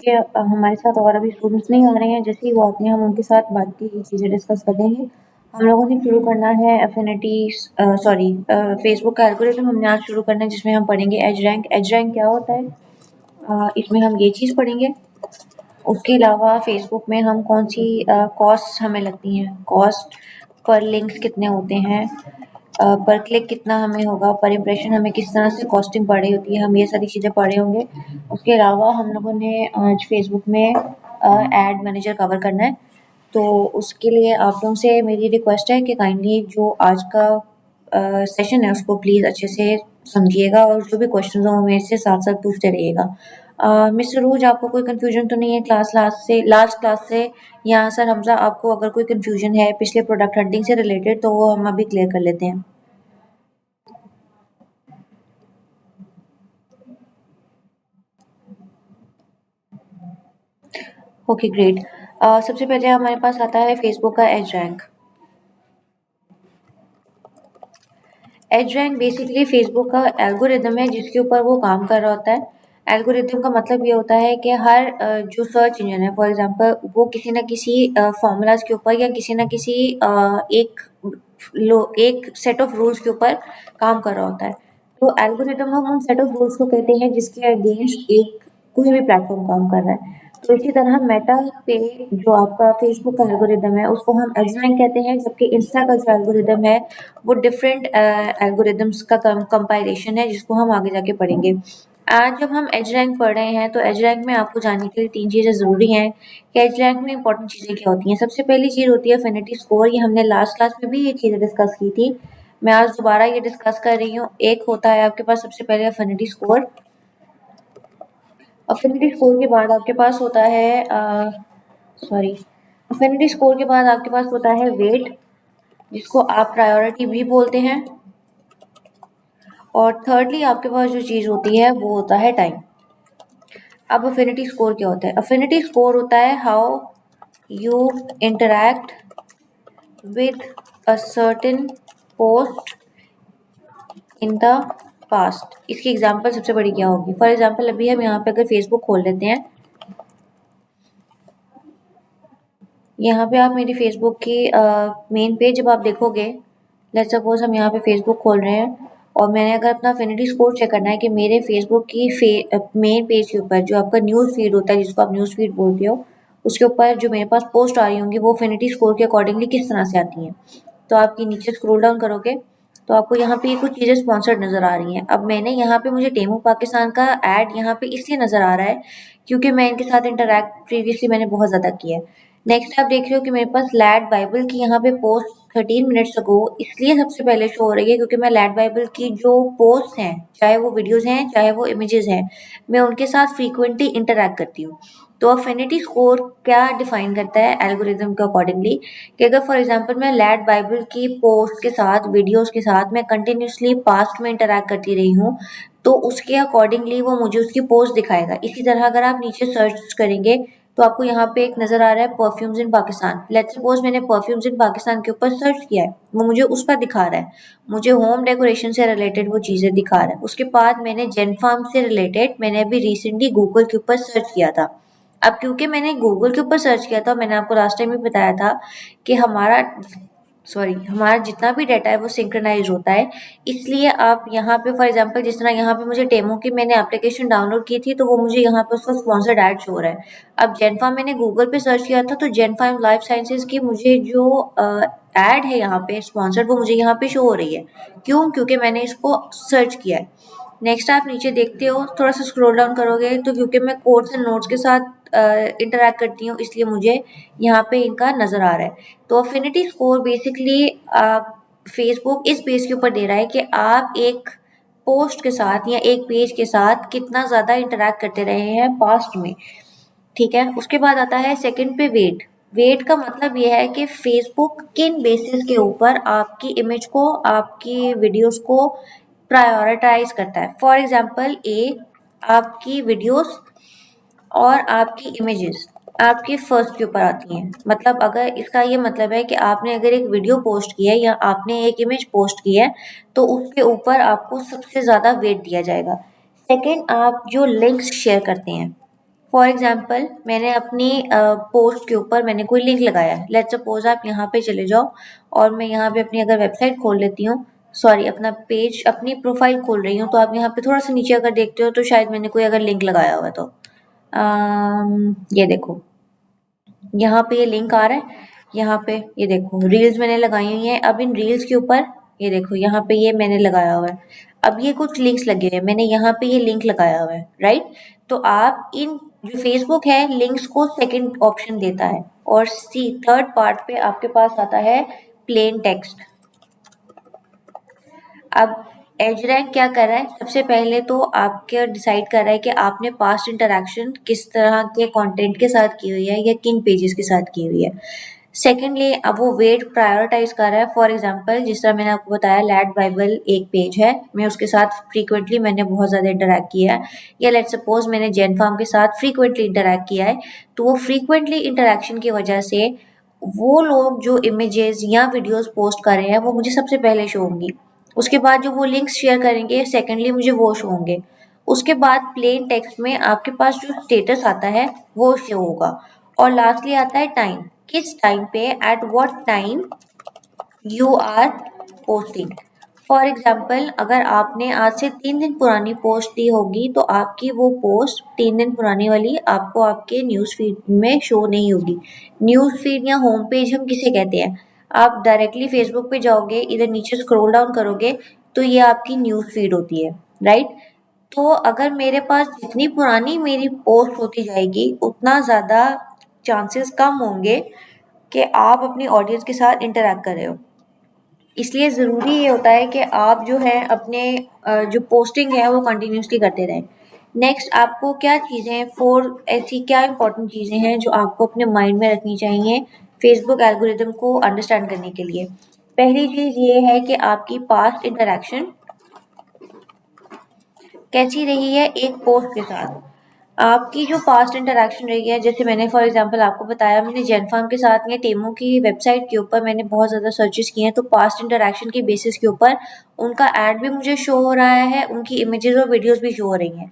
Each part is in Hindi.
क्योंकि हमारे साथ और अभी स्टूडेंट्स नहीं आ रहे हैं। जैसे ही वो आते हैं हम उनके साथ बाकी चीज़ें डिस्कस कर लेंगे। हम लोगों ने शुरू करना है एफिनिटीज सॉरी फेसबुक का एल्गोरिथम हमने आज शुरू करना है, जिसमें हम पढ़ेंगे एज रैंक। एज रैंक क्या होता है, इसमें हम ये चीज़ पढ़ेंगे। उसके अलावा फेसबुक में हम कौन सी कॉस्ट हमें लगती हैं, कॉस्ट पर लिंक्स कितने होते हैं, पर क्लिक कितना हमें होगा, पर इम्प्रेशन हमें किस तरह से कॉस्टिंग पड़ रही होती है, हम ये सारी चीज़ें पढ़े होंगे। उसके अलावा हम लोगों ने आज फेसबुक में एड मैनेजर कवर करना है। तो उसके लिए आप लोगों से मेरी रिक्वेस्ट है कि काइंडली जो आज का सेशन है उसको प्लीज़ अच्छे से समझिएगा और जो भी क्वेश्चन हो मेरे से साथ साथ पूछते रहिएगा। मिस्टर रोज, आपको कोई कंफ्यूजन तो नहीं है लास्ट क्लास से, या सर हमजा आपको अगर कोई कंफ्यूजन है पिछले प्रोडक्ट हंटिंग से रिलेटेड तो वो हम अभी क्लियर कर लेते हैं। Okay great. सबसे पहले हमारे पास आता है फेसबुक का edge rank. Edge rank basically Facebook का एल्गोरिदम है जिसके ऊपर वो काम कर रहा होता है। एल्गोरिदम का मतलब ये होता है कि हर जो सर्च इंजन है, फॉर एग्जांपल वो किसी ना किसी फॉर्मूलाज के ऊपर या किसी ना किसी एक सेट ऑफ रूल्स के ऊपर काम कर रहा होता है। तो एल्गोरिदम हम उन सेट ऑफ रूल्स को कहते हैं जिसके अगेंस्ट एक कोई भी प्लेटफॉर्म काम कर रहा है। तो इसी तरह मेटा पे जो आपका फेसबुक का एल्गोरिदम है उसको हम एज रैंक कहते हैं, जबकि इंस्टा का जो एल्गोरिदम है वो डिफरेंट एल्गोरिदम्स का कंपाइलेशन है जिसको हम आगे जाके पढ़ेंगे। आज जब हम एज रैंक पढ़ रहे हैं तो एज रैंक में आपको जानने के लिए 3 चीज़ें ज़रूरी हैं कि एज रैंक में इंपॉर्टेंट चीज़ें क्या होती हैं। सबसे पहली चीज़ होती है एफिनिटी स्कोर। ये हमने लास्ट क्लास में भी ये चीज़ें डिस्कस की थी, मैं आज दोबारा ये डिस्कस कर रही हूँ। एक होता है आपके पास सबसे पहले एफिनिटी स्कोर। एफिनिटी स्कोर के बाद आपके पास होता है एफिनिटी स्कोर के बाद आपके पास होता है वेट, जिसको आप प्रायोरिटी भी बोलते हैं। और थर्डली आपके पास जो चीज़ होती है वो होता है टाइम। अब अफिनिटी स्कोर क्या होता है? अफिनिटी स्कोर होता है how you interact with a certain post in the past. इसकी एग्जांपल सबसे बड़ी क्या होगी? फॉर एग्जांपल अभी हम यहाँ पे अगर फेसबुक खोल लेते हैं, यहाँ पे आप मेरी फेसबुक की मेन पेज जब आप देखोगे, लेट्स सपोज हम यहाँ पे फेसबुक खोल रहे हैं और मैंने अगर अपना अफिनिटी स्कोर चेक करना है कि मेरे फेसबुक की मेन पेज के ऊपर जो आपका न्यूज़ फीड होता है, जिसको आप न्यूज़ फीड बोलते हो, उसके ऊपर जो मेरे पास पोस्ट आ रही होंगी वो अफिनिटी स्कोर के अकॉर्डिंगली किस तरह से आती हैं। तो आपकी नीचे स्क्रॉल डाउन करोगे तो आपको यहाँ पे कुछ चीज़ें स्पॉन्सर्ड नज़र आ रही हैं। अब मैंने यहाँ पे मुझे टेमू पाकिस्तान का ऐड यहाँ पे इसलिए नज़र आ रहा है क्योंकि मैं इनके साथ इंटरैक्ट प्रीवियसली मैंने बहुत ज़्यादा किया है। नेक्स्ट आप देख रहे हो कि मेरे पास लैड बाइबल की यहाँ पे पोस्ट 13 मिनट्स अगो इसलिए सबसे पहले शो हो रही है क्योंकि मैं लैड बाइबल की जो पोस्ट हैं, चाहे वो वीडियोस हैं चाहे वो इमेजेस हैं, मैं उनके साथ फ्रीक्वेंटली इंटरैक्ट करती हूँ। तो अफिनिटी स्कोर क्या डिफाइन करता है एल्गोरिदम के अकॉर्डिंगली, कि अगर फॉर एग्जांपल मैं लैड बाइबल की पोस्ट के साथ वीडियोस के साथ मैं कंटिन्यूसली पास्ट में इंटरैक्ट करती रही हूँ तो उसके अकॉर्डिंगली वो मुझे उसकी पोस्ट दिखाएगा। इसी तरह अगर आप नीचे सर्च करेंगे तो आपको यहाँ पे एक नज़र आ रहा है perfumes in Pakistan. Let's suppose मैंने परफ्यूम्स इन पाकिस्तान के ऊपर सर्च किया है, वो मुझे उस पर दिखा रहा है, मुझे होम डेकोरेशन से रिलेटेड वो चीज़ें दिखा रहा है। उसके बाद मैंने जेन फार्म से रिलेटेड मैंने अभी रिसेंटली गूगल के ऊपर सर्च किया था। अब क्योंकि मैंने गूगल के ऊपर सर्च किया था, मैंने आपको लास्ट टाइम भी बताया था कि हमारा जितना भी डाटा है वो सिंक्रोनाइज होता है। इसलिए आप यहाँ पे फॉर एग्जांपल जिस तरह यहाँ पे मुझे टेमो की मैंने एप्लीकेशन डाउनलोड की थी तो वो मुझे यहाँ पे उसका स्पॉन्सर्ड ऐड शो हो रहा है। अब जेनफार्म मैंने गूगल पे सर्च किया था तो जेनफार्म लाइफ साइंसेज की मुझे जो ऐड है यहाँ पे स्पॉन्सर्ड वो मुझे यहाँ पे शो हो रही है। क्यों? क्योंकि मैंने इसको सर्च किया है। नेक्स्ट आप नीचे देखते हो, थोड़ा सा स्क्रॉल डाउन करोगे तो क्योंकि मैं कोड्स एंड नोट्स के साथ इंटरैक्ट करती हूँ इसलिए मुझे यहाँ पे इनका नज़र आ रहा है। तो अफिनिटी स्कोर बेसिकली फेसबुक इस बेस के ऊपर दे रहा है कि आप एक पोस्ट के साथ या एक पेज के साथ कितना ज़्यादा इंटरैक्ट करते रहे हैं पास्ट में। ठीक है, उसके बाद आता है सेकंड पे वेट। वेट का मतलब ये है कि फेसबुक किन बेसिस के ऊपर आपकी इमेज को, आपकी वीडियोस को प्रायोरिटाइज करता है। फॉर एग्जांपल आपकी वीडियोस और आपकी इमेजेस आपके फर्स्ट के ऊपर आती हैं। मतलब अगर इसका ये मतलब है कि आपने अगर एक वीडियो पोस्ट की है या आपने एक इमेज पोस्ट की है तो उसके ऊपर आपको सबसे ज़्यादा वेट दिया जाएगा। सेकंड, आप जो लिंक्स शेयर करते हैं, फॉर एग्जाम्पल मैंने अपनी पोस्ट के ऊपर मैंने कोई लिंक लगाया है। लेट्स सपोज आप यहाँ पे चले जाओ और मैं यहाँ पे अपनी अगर वेबसाइट खोल लेती हूँ, सॉरी अपना पेज अपनी प्रोफाइल खोल रही हूँ, तो आप यहाँ पे थोड़ा सा नीचे अगर देखते हो तो शायद मैंने कोई अगर लिंक लगाया हुआ है तो ये देखो यहाँ पे ये लिंक आ रहा है, यहाँ पे ये देखो रील्स मैंने लगाई हुई है। अब इन रील्स के ऊपर ये देखो यहाँ पे ये मैंने लगाया हुआ है। अब ये कुछ लिंक्स लगे हुए हैं, मैंने यहाँ पे ये लिंक लगाया हुआ है, राइट। तो आप इन जो फेसबुक है लिंक्स को सेकंड ऑप्शन देता है और सी थर्ड पार्ट पे आपके पास आता है प्लेन टेक्स्ट। अब एज रैंक क्या कर रहा है, सबसे पहले तो आपके डिसाइड कर रहा है कि आपने पास्ट इंटरेक्शन किस तरह के कंटेंट के साथ की हुई है या किन पेजेस के साथ की हुई है। सेकेंडली अब वो वेट प्रायोरिटाइज कर रहा है। फॉर एग्जांपल जिस तरह मैंने आपको बताया लैड बाइबल एक पेज है, मैं उसके साथ फ्रीक्वेंटली मैंने बहुत ज़्यादा इंटरेक्ट किया है, या लेट सपोज मैंने जेन फार्म के साथ फ्रीक्वेंटली इंटरेक्ट किया है, तो वो फ्रीक्वेंटली इंटरेक्शन की वजह से वो लोग जो इमेजेस या वीडियोस पोस्ट कर रहे हैं वो मुझे सबसे पहले शो होंगी। उसके बाद जो वो लिंक्स शेयर करेंगे सेकेंडली मुझे वो शो होंगे। उसके बाद प्लेन टेक्स्ट में आपके पास जो स्टेटस आता है वो शो होगा। और लास्टली आता है टाइम, किस टाइम पे at what time you are posting. For example अगर आपने आज से 3 दिन पुरानी पोस्ट दी होगी तो आपकी वो पोस्ट 3 दिन पुरानी वाली आपको आपके न्यूज़ फीड में शो नहीं होगी। न्यूज़ फीड या होम पेज हम किसे कहते हैं, आप डायरेक्टली फेसबुक पे जाओगे, इधर नीचे स्क्रॉल डाउन करोगे तो ये आपकी न्यूज़ फीड होती है, राइट। तो अगर मेरे पास जितनी पुरानी मेरी पोस्ट होती जाएगी उतना ज़्यादा चांसेस कम होंगे कि आप अपनी ऑडियंस के साथ इंटरेक्ट कर रहे हो। इसलिए ज़रूरी ये होता है कि आप जो है अपने जो पोस्टिंग है वो कंटिन्यूसली करते रहें। नेक्स्ट आपको क्या चीज़ें ऐसी क्या इंपॉर्टेंट चीज़ें हैं जो आपको अपने माइंड में रखनी चाहिए फेसबुक एल्गोरिदम को अंडरस्टैंड करने के लिए। पहली चीज़ ये है कि आपकी पास्ट इंटरेक्शन कैसी रही है एक पोस्ट के साथ। आपकी जो पास्ट इंटरेक्शन रही है, जैसे मैंने फॉर एग्जांपल आपको बताया मैंने जेन फार्म के साथ या टेमो की वेबसाइट के ऊपर मैंने बहुत ज़्यादा सर्चेस किए हैं, तो पास्ट इंटरेक्शन की बेसिस के ऊपर उनका ऐड भी मुझे शो हो रहा है, उनकी इमेजेस और वीडियोस भी शो हो रही हैं।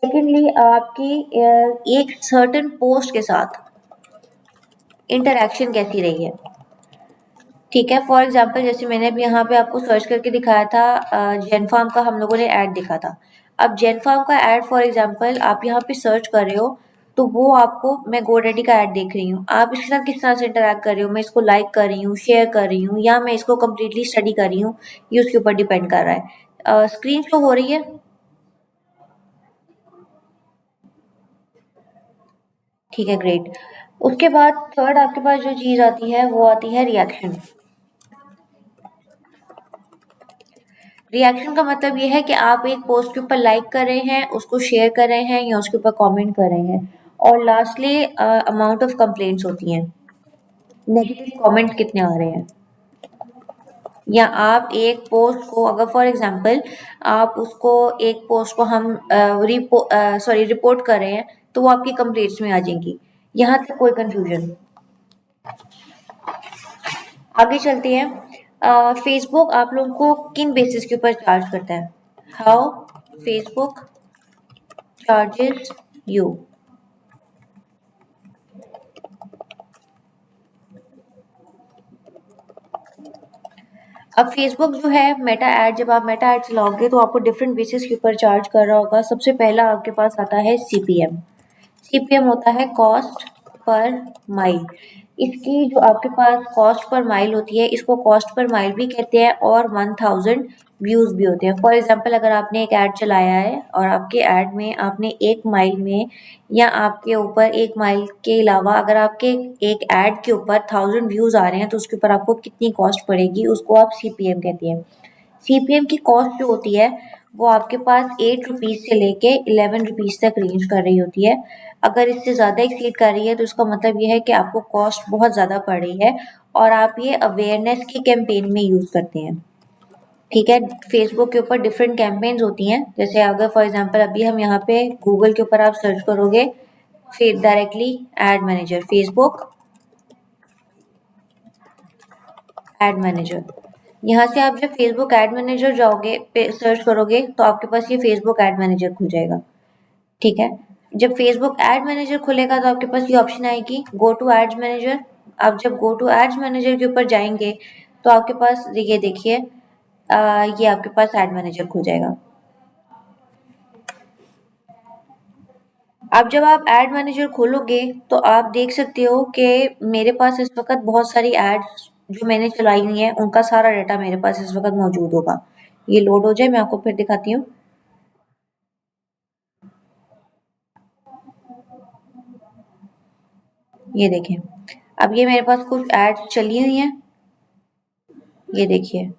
सेकेंडली आपकी एक सर्टेन पोस्ट के साथ इंटरेक्शन कैसी रही है, ठीक है। फॉर एग्जाम्पल जैसे मैंने अभी यहाँ पे आपको सर्च करके दिखाया था जेन फार्म का हम लोगों ने ऐड दिखा था। अब जेन फार्म का ऐड फॉर एग्जाम्पल आप यहाँ पे सर्च कर रहे हो तो वो आपको मैं गोडैडी का ऐड देख रही हूँ, आप इसके साथ किस तरह से इंटरेक्ट कर रहे हो, मैं इसको लाइक कर रही हूँ, शेयर कर रही हूँ, या मैं इसको कम्प्लीटली स्टडी कर रही हूँ, ये उसके ऊपर डिपेंड कर रहा है। स्क्रीन शो हो रही है, ठीक है, ग्रेट। उसके बाद थर्ड आपके पास जो चीज़ आती है वो आती है रिएक्शन। रिएक्शन का मतलब ये है कि आप एक पोस्ट के ऊपर लाइक कर रहे हैं, उसको शेयर कर रहे हैं या उसके ऊपर कमेंट कर रहे हैं। और लास्टली अमाउंट ऑफ कंप्लेंट्स होती हैं, नेगेटिव कमेंट कितने आ रहे हैं। या आप एक पोस्ट को अगर फॉर एग्जांपल आप उसको एक पोस्ट को हम रिपोर्ट कर रहे हैं तो वो आपकी कंप्लेंट्स में आ जाएंगी। यहाँ तक कोई कंफ्यूजन? आगे चलते हैं। फेसबुक आप लोगों को किन बेसिस के ऊपर चार्ज करता है, हाउ फेसबुक चार्जेस यू। अब फेसबुक जो है मेटा ऐड, जब आप मेटा ऐड चलाओगे तो आपको डिफरेंट बेसिस के ऊपर चार्ज कर रहा होगा। सबसे पहला आपके पास आता है सीपीएम। सीपीएम होता है कॉस्ट पर माइल। इसकी जो आपके पास कॉस्ट पर माइल होती है इसको कॉस्ट पर माइल भी कहते हैं और 1000 व्यूज भी होते हैं। फॉर एग्जांपल अगर आपने एक ऐड चलाया है और आपके ऐड में आपने 1 माइल में या आपके ऊपर 1 माइल के अलावा अगर आपके एक ऐड के ऊपर 1000 व्यूज आ रहे हैं तो उसके ऊपर आपको कितनी कॉस्ट पड़ेगी, उसको आप सीपीएम कहते हैं। सीपीएम की कॉस्ट जो होती है वो आपके पास 8 रुपीज़ से लेके 11 रुपीज़ तक रेंज कर रही होती है। अगर इससे ज़्यादा एक्सीड कर रही है तो इसका मतलब ये है कि आपको कॉस्ट बहुत ज़्यादा पड़ रही है और आप ये अवेयरनेस की कैंपेन में यूज़ करते हैं, ठीक है। फेसबुक के ऊपर डिफरेंट कैंपेन्स होती हैं, जैसे अगर फॉर एग्जांपल अभी हम यहाँ पे गूगल के ऊपर आप सर्च करोगे फिर directly add manager, Facebook ad manager, यहाँ से आप जब फेसबुक एड मैनेजर जाओगे सर्च करोगे तो आपके पास ये फेसबुक एड मैनेजर खुल जाएगा, ठीक है। जब फेसबुक एड मैनेजर खुलेगा तो आपके पास ये ऑप्शन आएगी गो टू एड्स मैनेजर। आप जब गो टू एड्स मैनेजर के ऊपर जाएंगे तो आपके पास ये देखिए ये आपके पास एड मैनेजर खुल जाएगा। अब जब आप एड मैनेजर खोलोगे तो आप देख सकते हो कि मेरे पास इस वक्त बहुत सारी एड्स जो मैंने चलाई हुई हैं उनका सारा डाटा मेरे पास इस वक्त मौजूद होगा। ये लोड हो जाए, मैं आपको फिर दिखाती हूँ। ये देखें, अब ये मेरे पास कुछ एड्स चली हुई हैं। ये देखिए,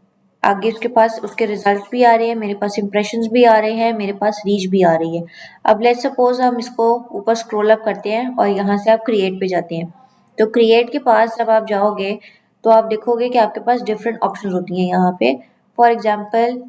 आगे उसके पास उसके रिजल्ट्स भी आ रहे हैं, मेरे पास इंप्रेशंस भी आ रहे हैं, मेरे पास रीच भी आ रही है। अब लेट्स सपोज हम इसको ऊपर स्क्रॉल अप करते हैं और यहाँ से आप क्रिएट पे जाते हैं। तो क्रिएट के पास जब आप जाओगे तो आप देखोगे कि आपके पास डिफरेंट ऑप्शन होती हैं यहाँ पे। फॉर एग्जाम्पल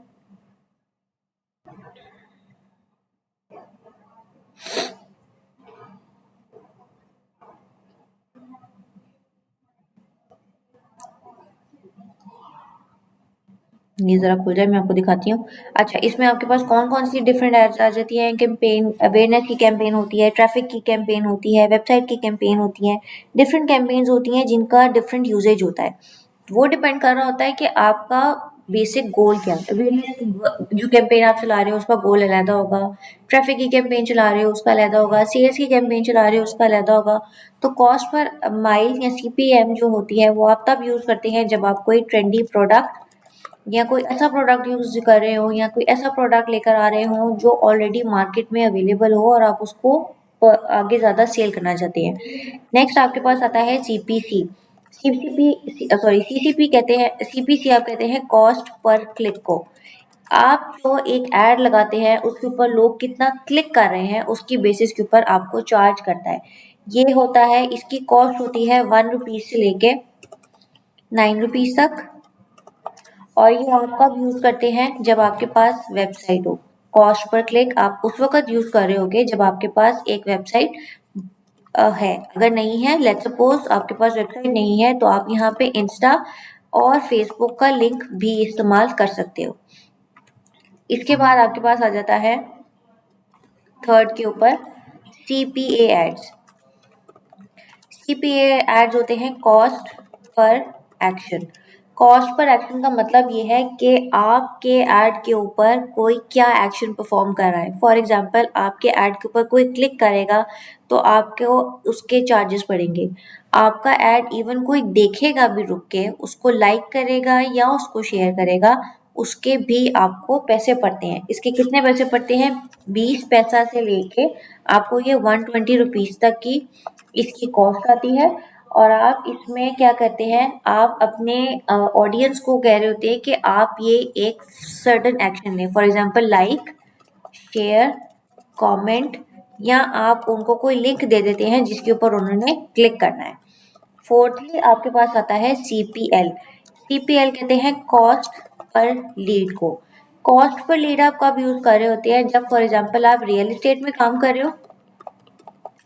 ये जरा खुल जाए, मैं आपको दिखाती हूँ। अच्छा, इसमें आपके पास कौन कौन सी डिफरेंट एड्स आ जाती हैं। कैंपेन अवेयरनेस की कैंपेन होती है, ट्रैफिक की कैंपेन होती है, वेबसाइट की कैंपेन होती है। डिफरेंट कैंपेन्स होती हैं जिनका डिफरेंट यूजेज होता है। वो डिपेंड कर रहा होता है कि आपका बेसिक गोल क्या है। अवेयरनेस जो कैंपेन आप चला रहे हो उसका गोल अलहदा होगा, ट्रैफिक की कैंपेन चला रहे हो उसका अलहदा होगा, सेल्स की कैंपेन चला रहे हो उसका अलहदा होगा। तो कॉस्ट पर माइल या सीपीएम जो होती है वो आप तब यूज करते हैं जब आप कोई ट्रेंडी प्रोडक्ट या कोई ऐसा प्रोडक्ट यूज कर रहे हो या कोई ऐसा प्रोडक्ट लेकर आ रहे हो जो ऑलरेडी मार्केट में अवेलेबल हो और आप उसको आगे ज़्यादा सेल करना चाहते हैं। नेक्स्ट आपके पास आता है सीपीसी। सीपीसी सॉरी सीसीपी कहते हैं, सीपीसी आप कहते हैं कॉस्ट पर क्लिक को। आप जो एक एड लगाते हैं उसके ऊपर लोग कितना क्लिक कर रहे हैं उसकी बेसिस के ऊपर आपको चार्ज करता है। ये होता है, इसकी कॉस्ट होती है 1 रुपीज से लेके 9 रुपीज तक। और ये आप कब यूज करते हैं, जब आपके पास वेबसाइट हो। कॉस्ट पर क्लिक आप उस वक्त यूज कर रहे होगे जब आपके पास एक वेबसाइट है। अगर नहीं है, लेट्स सपोज आपके पास वेबसाइट नहीं है, तो आप यहाँ पे इंस्टा और फेसबुक का लिंक भी इस्तेमाल कर सकते हो। इसके बाद आपके पास आ जाता है थर्ड के ऊपर सीपीए एड्स। सीपीए एड्स होते हैं cost per action. Cost per action का मतलब ये है कि आपके एड के ऊपर कोई क्या एक्शन परफॉर्म कर रहा है। फॉर एग्जांपल आपके एड के ऊपर कोई क्लिक करेगा तो आपको उसके चार्जेस पड़ेंगे। आपका एड इवन कोई देखेगा भी रुक के, उसको लाइक करेगा या उसको शेयर करेगा, उसके भी आपको पैसे पड़ते हैं। इसके कितने पैसे पड़ते हैं, 20 पैसा से लेके आपको ये 120 रुपीज तक की इसकी कॉस्ट आती है। और आप इसमें क्या करते हैं, आप अपने ऑडियंस को कह रहे होते हैं कि आप ये एक सर्टेन एक्शन लें। For example like, share, comment, या आप उनको कोई लिंक दे देते हैं जिसके ऊपर उन्होंने क्लिक करना है। फोर्थली आपके पास आता है सीपीएल। सीपीएल कहते हैं कॉस्ट पर लीड को। कॉस्ट पर लीड आप कब यूज कर रहे होते हैं, जब फॉर एग्जांपल आप रियल एस्टेट में काम कर रहे हो,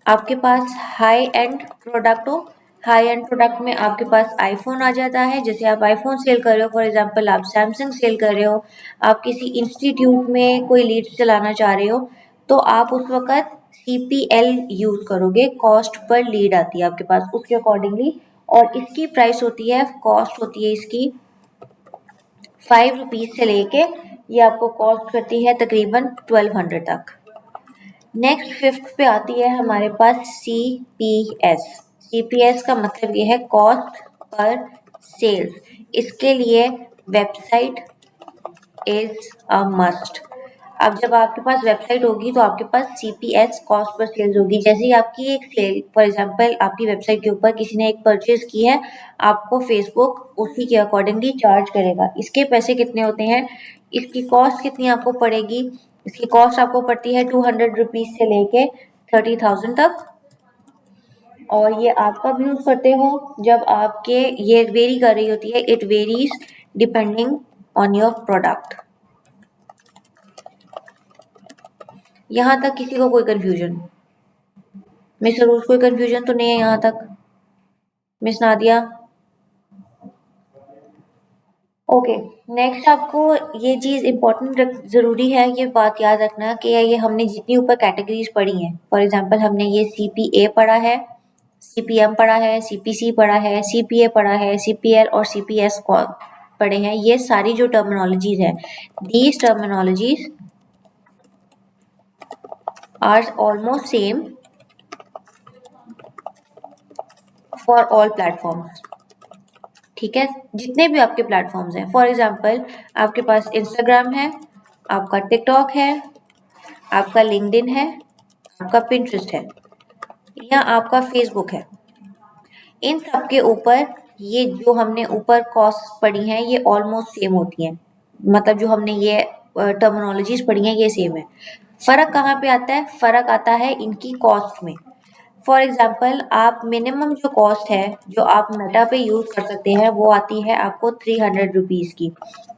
आपके पास हाई एंड प्रोडक्ट हो। हाई एंड प्रोडक्ट में आपके पास आईफोन आ जाता है, जैसे आप आईफोन सेल कर रहे हो, फॉर एग्जांपल आप सैमसंग सेल कर रहे हो, आप किसी इंस्टीट्यूट में कोई लीड्स चलाना चाह रहे हो, तो आप उस वक्त सीपीएल यूज करोगे। कॉस्ट पर लीड आती है आपके पास उसके अकॉर्डिंगली। और इसकी प्राइस होती है, कॉस्ट होती है इसकी 5 रुपीज से लेके ये आपको कॉस्ट करती है तकरीबन 1200 तक। नेक्स्ट फिफ्थ पे आती है हमारे पास सीपीएस। सीपीएस का मतलब ये है कॉस्ट पर सेल्स। इसके लिए वेबसाइट इज अ मस्ट। अब जब आपके पास वेबसाइट होगी तो आपके पास सीपीएस कॉस्ट पर सेल्स होगी। जैसे ही आपकी एक सेल, फॉर एग्जांपल आपकी वेबसाइट के ऊपर किसी ने एक परचेज की है, आपको फेसबुक उसी के अकॉर्डिंगली चार्ज करेगा। इसके पैसे कितने होते हैं, इसकी कॉस्ट कितनी आपको पड़ेगी, इसकी कॉस्ट आपको पड़ती है 200 रुपीज से लेके 30,000 तक। और ये आप कब यूज करते हो, जब आपके ये वेरी कर रही होती है, it varies depending on your product. यहाँ तक किसी को कोई कंफ्यूजन, मिस रोज कोई कंफ्यूजन तो नहीं है यहाँ तक, मिस नादिया? ओके, नेक्स्ट आपको ये चीज़ इम्पोर्टेंट ज़रूरी है, ये बात याद रखना कि ये हमने जितनी ऊपर कैटेगरीज पढ़ी हैं, फॉर एग्जांपल हमने ये CPA पढ़ा है, CPM पढ़ा है, CPC पढ़ा है, CPA पढ़ा है, CPL और CPS पढ़े हैं। ये सारी जो टर्मिनोलॉजीज हैं, these terminologies are almost same for all platforms. ठीक है, जितने भी आपके प्लेटफॉर्म्स हैं, फॉर एग्जांपल आपके पास इंस्टाग्राम है, आपका टिकटॉक है, आपका लिंक्डइन है, आपका पिंटरेस्ट है, या आपका फेसबुक है। इन सब के ऊपर ये जो हमने ऊपर कॉस्ट पढ़ी हैं ये ऑलमोस्ट सेम होती हैं, मतलब जो हमने ये टर्मिनोलॉजीज पढ़ी हैं ये सेम है। फर्क कहाँ पे आता है? फर्क आता है इनकी कॉस्ट में। फॉर एग्जाम्पल आप मिनिमम जो कॉस्ट है जो आप मेटा पे यूज कर सकते हैं वो आती है आपको 300 रुपीज की,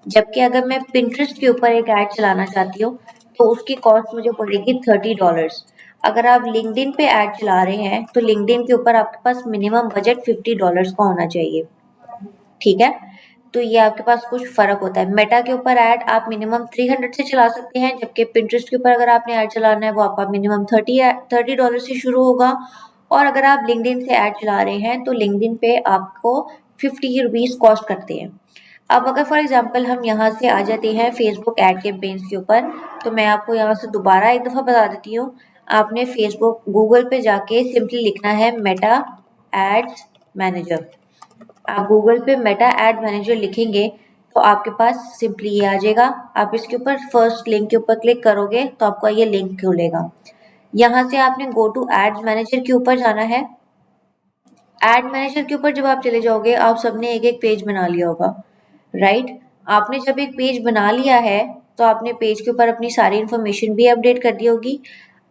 जबकि अगर मैं पिंटरेस्ट के ऊपर एक ऐड चलाना चाहती हूँ तो उसकी कॉस्ट मुझे पड़ेगी $30। अगर आप लिंक्डइन पे ऐड चला रहे हैं तो लिंक्डइन के ऊपर आपके पास मिनिमम बजट $50 का होना चाहिए। ठीक है, तो ये आपके पास कुछ फर्क होता है। मेटा के ऊपर ऐड आप मिनिमम 300 से चला सकते हैं, जबकि पिंटरेस्ट के ऊपर अगर आपने ऐड चलाना है वो आपका मिनिमम $30 से शुरू होगा। और अगर आप लिंक्डइन से ऐड चला रहे हैं तो लिंक्डइन पे आपको 50 रुपीज कॉस्ट करते हैं। अब अगर फॉर एग्जाम्पल हम यहाँ से आ जाते हैं फेसबुक एड कैंपेन्स के ऊपर, तो मैं आपको यहाँ से दोबारा एक दफ़ा बता देती हूँ। आपने फेसबुक गूगल पे जाके सिंपली लिखना है मेटा एड्स मैनेजर। आप गूगल पे मेटा एड मैनेजर लिखेंगे तो आपके पास सिंपली ये आ जाएगा। आप इसके ऊपर फर्स्ट लिंक के ऊपर क्लिक करोगे तो आपका ये लिंक खुलेगा। यहाँ से आपने गो टू एड्स मैनेजर के ऊपर जाना है। एड मैनेजर के ऊपर जब आप चले जाओगे आप सबने एक एक पेज बना लिया होगा, राइट? आपने जब एक पेज बना लिया है तो आपने पेज के ऊपर अपनी सारी इन्फॉर्मेशन भी अपडेट कर दी होगी।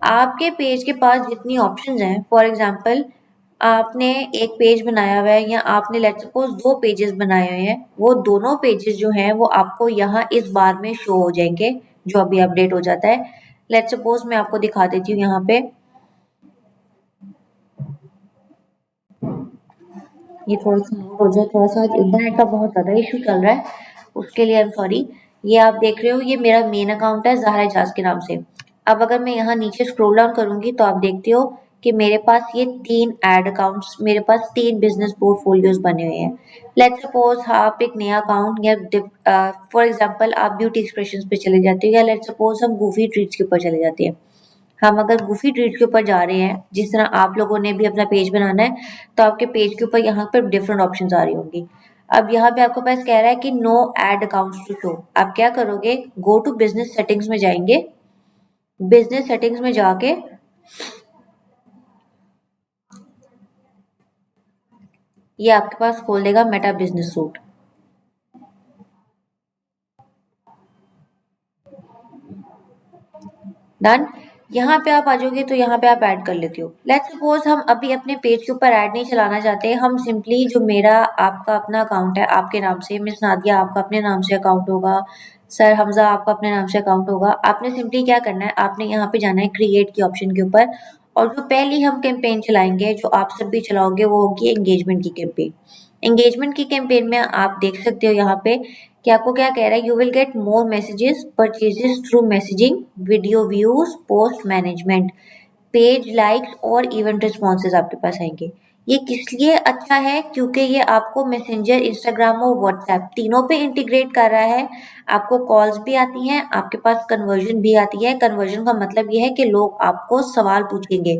आपके पेज के पास जितनी ऑप्शंस हैं, फॉर एग्जांपल आपने एक पेज बनाया हुआ है या आपने लेट्स सपोज 2 पेजेस बनाए हुए हैं, वो दोनों पेजेस जो हैं वो आपको यहाँ इस बार में शो हो जाएंगे जो अभी अपडेट हो जाता है। लेट्स सपोज मैं आपको दिखा देती हूँ यहाँ पे, ये थोड़ा सा लोड हो जाए, थोड़ा सा इंटरनेट का बहुत ज़्यादा इशू चल रहा है, उसके लिए आई एम सॉरी। ये आप देख रहे हो ये मेरा मेन अकाउंट है ज़ाहरा एजाज के नाम से। अब अगर मैं यहाँ नीचे स्क्रॉल डाउन करूँगी तो आप देखते हो कि मेरे पास ये 3 एड अकाउंट्स, मेरे पास 3 बिजनेस पोर्टफोलियोज बने हुए हैं। लेट्स सपोज आप एक नया अकाउंट या फॉर एग्जांपल आप ब्यूटी एक्सप्रेशंस पे चले जाते हो, या लेट्स सपोज हम गूफी ट्रीट्स के ऊपर चले जाते हैं। हम अगर गूफी ट्रीट्स के ऊपर जा रहे हैं, जिस तरह आप लोगों ने भी अपना पेज बनाना है, तो आपके पेज के ऊपर यहाँ पर डिफरेंट ऑप्शंस आ रही होंगी। अब यहाँ पे आपके पास कह रहा है कि no ad accounts to show. आप क्या करोगे? गो टू बिजनेस सेटिंग्स में जाएंगे। बिजनेस सेटिंग्स में जाके ये आपके पास खोल देगा मेटा बिजनेस सूट। डन। यहाँ पे आप आ जाओगे तो यहाँ पे आप ऐड कर लेते हो। लेट्स सपोज हम अभी अपने पेज के ऊपर ऐड नहीं चलाना चाहते, हम सिंपली जो मेरा आपका अपना अकाउंट है आपके नाम से, मिस नादिया आपका अपने नाम से अकाउंट होगा, सर हमजा आपका अपने नाम से अकाउंट होगा। आपने सिंपली क्या करना है, आपने यहाँ पे जाना है क्रिएट की ऑप्शन के ऊपर, और जो पहली हम कैंपेन चलाएंगे जो आप सब भी चलाओगे वो होगी एंगेजमेंट की कैंपेन। एंगेजमेंट की कैंपेन में आप देख सकते हो यहाँ पे कि आपको क्या कह रहा है, you will get more messages purchases through messaging, video views, post management, page likes और इवेंट रिस्पॉन्सेज आपके पास आएंगे। ये किस लिए अच्छा है? क्योंकि ये आपको मैसेंजर, इंस्टाग्राम और व्हाट्सएप तीनों पे इंटीग्रेट कर रहा है। आपको कॉल्स भी आती हैं, आपके पास कन्वर्जन भी आती है। कन्वर्जन का मतलब ये है कि लोग आपको सवाल पूछेंगे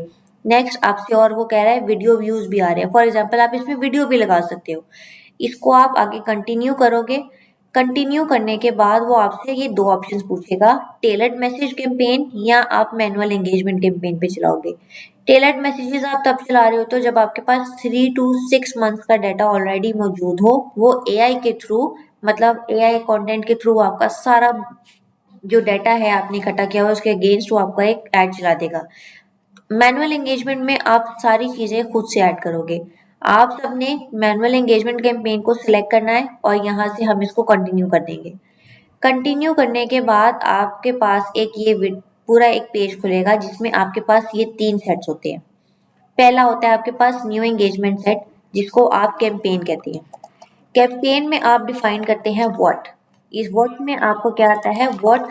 नेक्स्ट आपसे, और वो कह रहा है वीडियो व्यूज भी आ रहे हैं। फॉर एग्जाम्पल आप इसमें वीडियो भी लगा सकते हो। इसको आप आगे कंटिन्यू करोगे। कंटिन्यू करने के बाद वो आपसे ये 2 ऑप्शंस पूछेगा, टेलर्ड मैसेज कैंपेन या आप मैनुअल एंगेजमेंट कैंपेन पे चलाओगे। टेलर्ड मैसेजेस आप तब चला रहे हो तो जब आपके पास 3 to 6 मंथ्स का डाटा ऑलरेडी मौजूद हो, वो एआई के थ्रू, मतलब एआई कंटेंट के थ्रू आपका सारा जो डाटा है आपने इकट्ठा किया हुआ उसके अगेंस्ट वो आपका एक ऐड चला देगा। मैनुअल एंगेजमेंट में आप सारी चीज़ें खुद से ऐड करोगे। आप सबने मैनुअल एंगेजमेंट कैंपेन को सिलेक्ट करना है और यहाँ से हम इसको कंटिन्यू कर देंगे। कंटिन्यू करने के बाद आपके पास एक ये पूरा एक पेज खुलेगा जिसमें आपके पास ये 3 सेट्स होते हैं। पहला होता है आपके पास न्यू एंगेजमेंट सेट, जिसको आप कैंपेन कहते हैं। कैंपेन में आप डिफाइन करते हैं व्हाट। इस व्हाट में आपको क्या आता है, what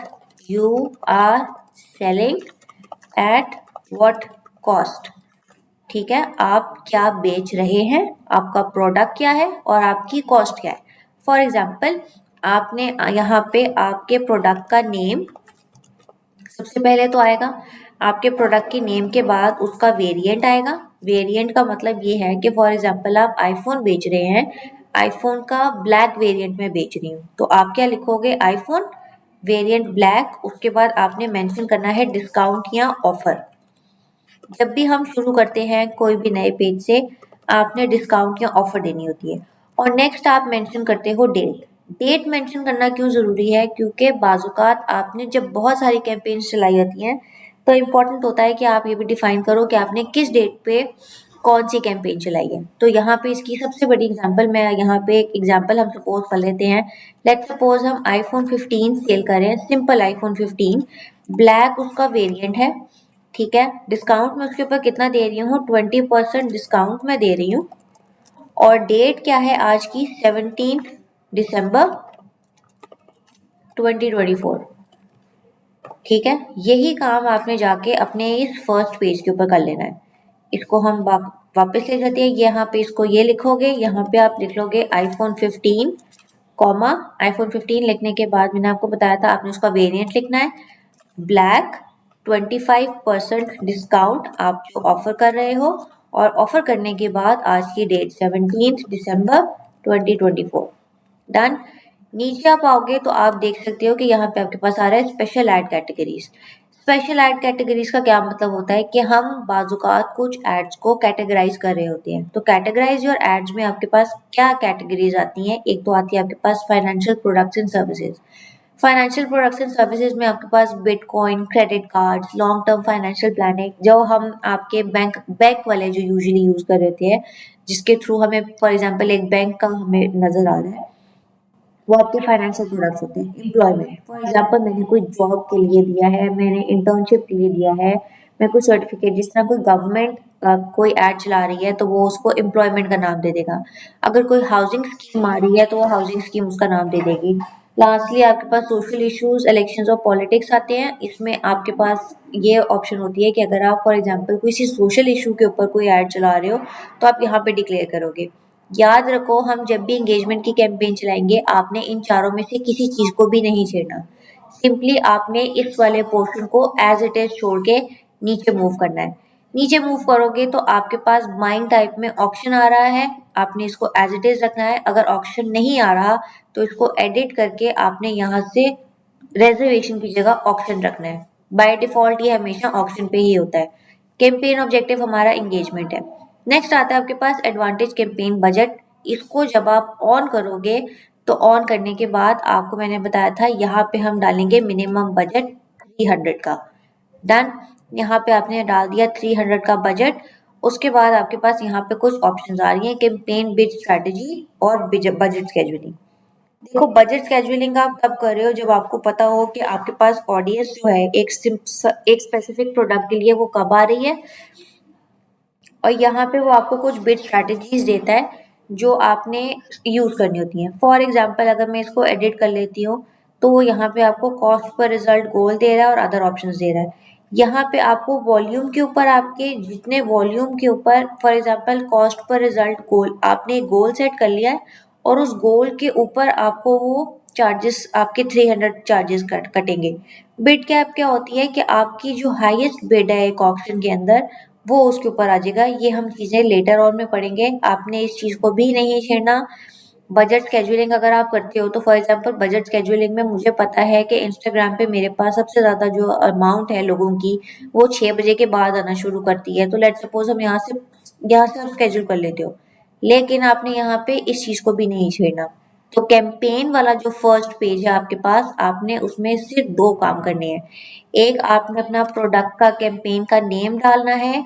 you are selling at what cost. ठीक है, आप क्या बेच रहे हैं, आपका प्रोडक्ट क्या है और आपकी कॉस्ट क्या है। फॉर एग्जाम्पल, आपने यहाँ पे आपके प्रोडक्ट का नेम सबसे पहले तो आएगा, आपके प्रोडक्ट के नेम के बाद उसका वेरिएंट आएगा। वेरिएंट का मतलब ये है कि फॉर एग्जांपल आप आईफोन बेच रहे हैं, आईफोन का ब्लैक वेरिएंट में बेच रही हूँ, तो आप क्या लिखोगे, आईफोन वेरिएंट ब्लैक, उसके बाद आपने मेंशन करना है डिस्काउंट या ऑफर। जब भी हम शुरू करते हैं कोई भी नए पेज से, आपने डिस्काउंट या ऑफर देनी होती है। और नेक्स्ट आप मेंशन करते हो डेट। डेट मेंशन करना क्यों ज़रूरी है, क्योंकि बाज़ात आपने जब बहुत सारी कैंपेन्स चलाई जाती हैं तो इम्पॉर्टेंट होता है कि आप ये भी डिफाइन करो कि आपने किस डेट पे कौन सी कैंपेन चलाई है। तो यहाँ पे इसकी सबसे बड़ी एग्जांपल, मैं यहाँ पे एक एग्जांपल हम सपोज कर लेते हैं। लेट्स सपोज हम आईफोन 15 सेल करें, सिंपल आईफोन 15, ब्लैक उसका वेरिएंट है। ठीक है, डिस्काउंट में उसके ऊपर कितना दे रही हूँ, 20% डिस्काउंट में दे रही हूँ। और डेट क्या है आज की, 17 दिसंबर 2024। ठीक है, यही काम आपने जाके अपने इस फर्स्ट पेज के ऊपर कर लेना है। इसको हम वापस ले जाते हैं, यहाँ पे इसको ये लिखोगे, यहाँ पे आप लिख लोगे आईफोन 15 कॉमा, आईफोन 15 लिखने के बाद मैंने आपको बताया था आपने उसका वेरिएंट लिखना है, ब्लैक 25% डिस्काउंट आप जो ऑफर कर रहे हो, और ऑफर करने के बाद आज की डेट 17 दिसंबर 2024। डन। नीचे आप आओगे तो आप देख सकते हो कि यहाँ पे आपके पास आ रहा है special add categories. Special add categories का क्या मतलब होता है कि हम बाजुकात कुछ एड्स को कैटेगराइज कर रहे होते हैं। तो कैटेगराइज योर एड्स में आपके पास क्या कैटेगरीज आती हैं, एक तो आती है आपके पास financial products and services. Financial products and services में आपके पास bitcoin, credit cards, long term financial planning, जो हम आपके बैंक वाले जो यूजुअली यूज कर रहे होते हैं, जिसके थ्रू हमें फॉर एग्जांपल एक बैंक का हमें नजर आ रहा है, वो आपके फाइनेंशियल प्रोडक्ट्स होते हैं। एम्प्लॉयमेंट, फॉर एग्जांपल मैंने कोई जॉब के लिए दिया है, मैंने इंटर्नशिप के लिए दिया है, मैं कोई सर्टिफिकेट, जिस तरह कोई गवर्नमेंट कोई ऐड चला रही है तो वो उसको एम्प्लॉयमेंट का नाम दे देगा। अगर कोई हाउसिंग स्कीम आ रही है तो वो हाउसिंग स्कीम उसका नाम दे देगी। लास्टली आपके पास सोशल इश्यूज, इलेक्शंस और पॉलिटिक्स आते हैं। इसमें आपके पास ये ऑप्शन होती है कि अगर आप फॉर एग्जांपल किसी सोशल इशू के ऊपर कोई ऐड चला रहे हो तो आप यहाँ पे डिक्लेयर करोगे। याद रखो, हम जब भी एंगेजमेंट की कैंपेन चलाएंगे आपने इन चारों में से किसी चीज को भी नहीं छेड़ना। सिंपली आपने इस वाले पोर्शन को एज इट इज छोड़ के नीचे मूव करना है। नीचे मूव करोगे तो आपके पास बाइंग टाइप में ऑप्शन आ रहा है, आपने इसको एज इट इज रखना है। अगर ऑप्शन नहीं आ रहा तो इसको एडिट करके आपने यहाँ से रिजर्वेशन की जगह ऑप्शन रखना है। बाय डिफॉल्ट ये हमेशा ऑप्शन पे ही होता है। कैंपेन ऑब्जेक्टिव हमारा एंगेजमेंट है। नेक्स्ट आता है आपके पास एडवांटेज कैंपेन बजट। इसको जब आप ऑन करोगे तो ऑन करने के बाद आपको मैंने बताया था यहाँ पे हम डालेंगे मिनिमम बजट 300 का। डन। यहाँ पे आपने डाल दिया 300 का बजट। उसके बाद आपके पास यहाँ पे कुछ ऑप्शंस आ रही हैं, कैंपेन बिड स्ट्रेटजी और बजट स्केड्यूलिंग। देखो, बजट स्केड्यूलिंग आप तब कर रहे हो जब आपको पता हो कि आपके पास ऑडियंस जो है एक स्पेसिफिक प्रोडक्ट के लिए वो कब आ रही है, और यहाँ पे वो आपको कुछ बिड स्ट्रैटेजीज देता है जो आपने यूज करनी होती हैं। फॉर एग्जांपल अगर मैं इसको एडिट कर लेती हूँ तो वो यहाँ पे आपको कॉस्ट पर रिजल्ट गोल दे रहा है और अदर ऑप्शंस दे रहा है। यहाँ पे आपको वॉल्यूम के ऊपर, आपके जितने वॉल्यूम के ऊपर, for example cost per result goal, आपने एक गोल सेट कर लिया है और उस गोल के ऊपर आपको वो चार्जेस, आपके 300 चार्जेस कटेंगे। बिड कैप क्या होती है कि आपकी जो हाईएस्ट बिड है एक ऑप्शन के अंदर, वो उसके ऊपर आ जाएगा। ये हम चीज़ें लेटर ऑन में पढ़ेंगे, आपने इस चीज़ को भी नहीं छेड़ना। बजट स्केड्यूलिंग अगर आप करते हो तो फॉर एग्जांपल बजट स्केड्यूलिंग में मुझे पता है कि इंस्टाग्राम पे मेरे पास सबसे ज़्यादा जो अमाउंट है लोगों की, वो 6 बजे के बाद आना शुरू करती है। तो लेट्स सपोज हम यहाँ से आप स्केड्यूल कर लेते हो, लेकिन आपने यहाँ पे इस चीज़ को भी नहीं छेड़ना। तो कैंपेन वाला जो फर्स्ट पेज है आपके पास, आपने उसमें सिर्फ दो काम करने हैं। एक, आपने अपना प्रोडक्ट का कैंपेन का नेम डालना है।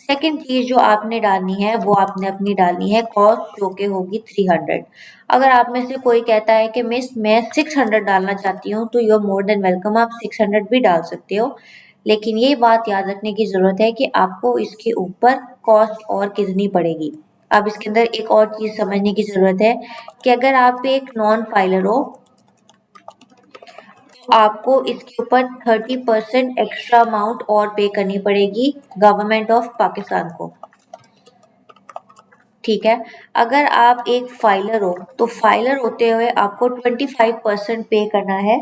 सेकंड चीज जो आपने डालनी है वो आपने अपनी डालनी है कॉस्ट, जो कि होगी 300। अगर आप में से कोई कहता है कि मिस मैं 600 डालना चाहती हूँ, तो you are more than welcome, आप 600 भी डाल सकते हो। लेकिन ये बात याद रखने की जरूरत है कि आपको इसके ऊपर कॉस्ट और कितनी पड़ेगी। अब इसके अंदर एक और चीज समझने की जरूरत है कि अगर आप एक नॉन फाइलर हो, आपको इसके ऊपर 30% एक्स्ट्रा अमाउंट और पे करनी पड़ेगी गवर्नमेंट ऑफ पाकिस्तान को। ठीक है, अगर आप एक फाइलर हो तो फाइलर होते हुए आपको 25% पे करना है